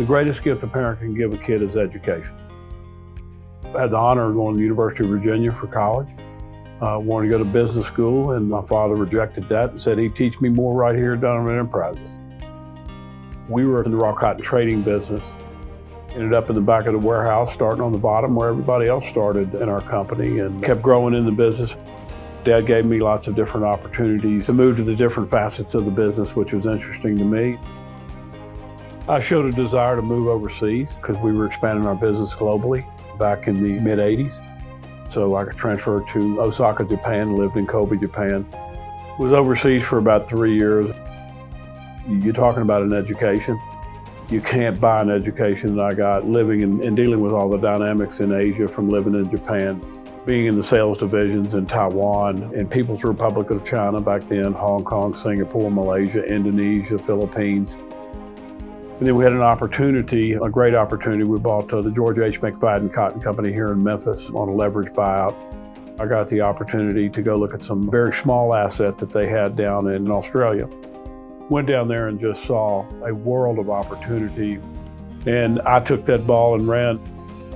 The greatest gift a parent can give a kid is education. I had the honor of going to the University of Virginia for college. I wanted to go to business school, and my father rejected that and said he'd teach me more right here at Dunavant Enterprises. We were in the raw cotton trading business. Ended up in the back of the warehouse, starting on the bottom where everybody else started in our company, and kept growing in the business. Dad gave me lots of different opportunities to move to the different facets of the business, which was interesting to me. I showed a desire to move overseas because we were expanding our business globally back in the mid-'80s. So I transferred to Osaka, Japan, lived in Kobe, Japan. Was overseas for about 3 years. You're talking about an education. You can't buy an education that I got living and dealing with all the dynamics in Asia from living in Japan, being in the sales divisions in Taiwan and People's Republic of China back then, Hong Kong, Singapore, Malaysia, Indonesia, Philippines. And then we had an opportunity, a great opportunity. We bought the George H. McFadden Cotton Company here in Memphis on a leveraged buyout. I got the opportunity to go look at some very small asset that they had down in Australia. Went down there and just saw a world of opportunity. And I took that ball and ran.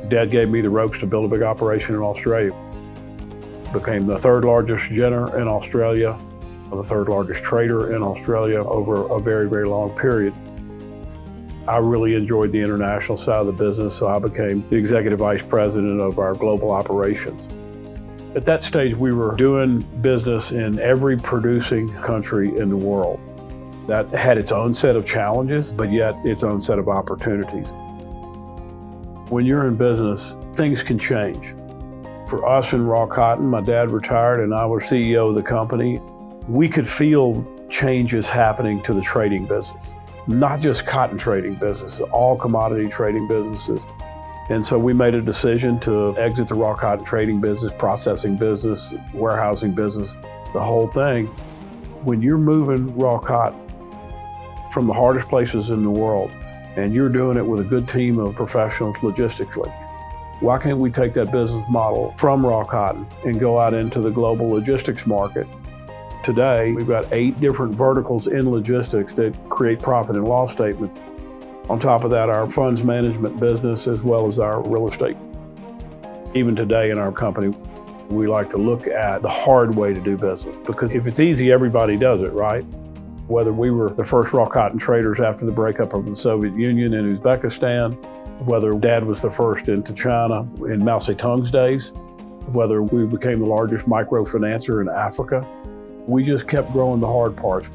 Dad gave me the ropes to build a big operation in Australia. Became the third largest ginner in Australia, the third largest trader in Australia over a very, very long period. I really enjoyed the international side of the business, so I became the executive vice president of our global operations. At that stage, we were doing business in every producing country in the world. That had its own set of challenges, but yet its own set of opportunities. When you're in business, things can change. For us in raw cotton, my dad retired and I was CEO of the company. We could feel changes happening to the trading business. Not just cotton trading business, all commodity trading businesses. And so we made a decision to exit the raw cotton trading business, processing business, warehousing business, the whole thing. When you're moving raw cotton from the hardest places in the world, and you're doing it with a good team of professionals logistically, why can't we take that business model from raw cotton and go out into the global logistics market? Today, we've got 8 different verticals in logistics that create profit and loss statements. On top of that, our funds management business as well as our real estate. Even today in our company, we like to look at the hard way to do business, because if it's easy, everybody does it, right? Whether we were the first raw cotton traders after the breakup of the Soviet Union in Uzbekistan, whether Dad was the first into China in Mao Zedong's days, whether we became the largest microfinancer in Africa, we just kept growing the hard parts.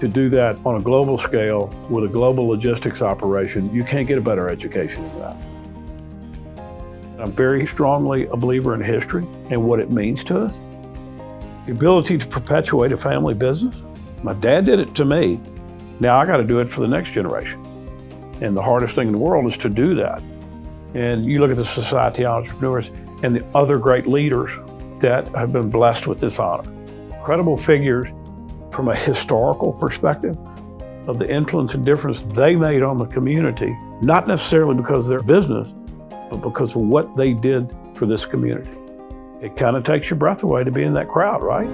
To do that on a global scale with a global logistics operation, you can't get a better education than that. I'm very strongly a believer in history and what it means to us. The ability to perpetuate a family business. My dad did it to me. Now I got to do it for the next generation. And the hardest thing in the world is to do that. And you look at the society of entrepreneurs and the other great leaders that have been blessed with this honor. Incredible figures from a historical perspective of the influence and difference they made on the community, not necessarily because of their business, but because of what they did for this community. It kind of takes your breath away to be in that crowd, right?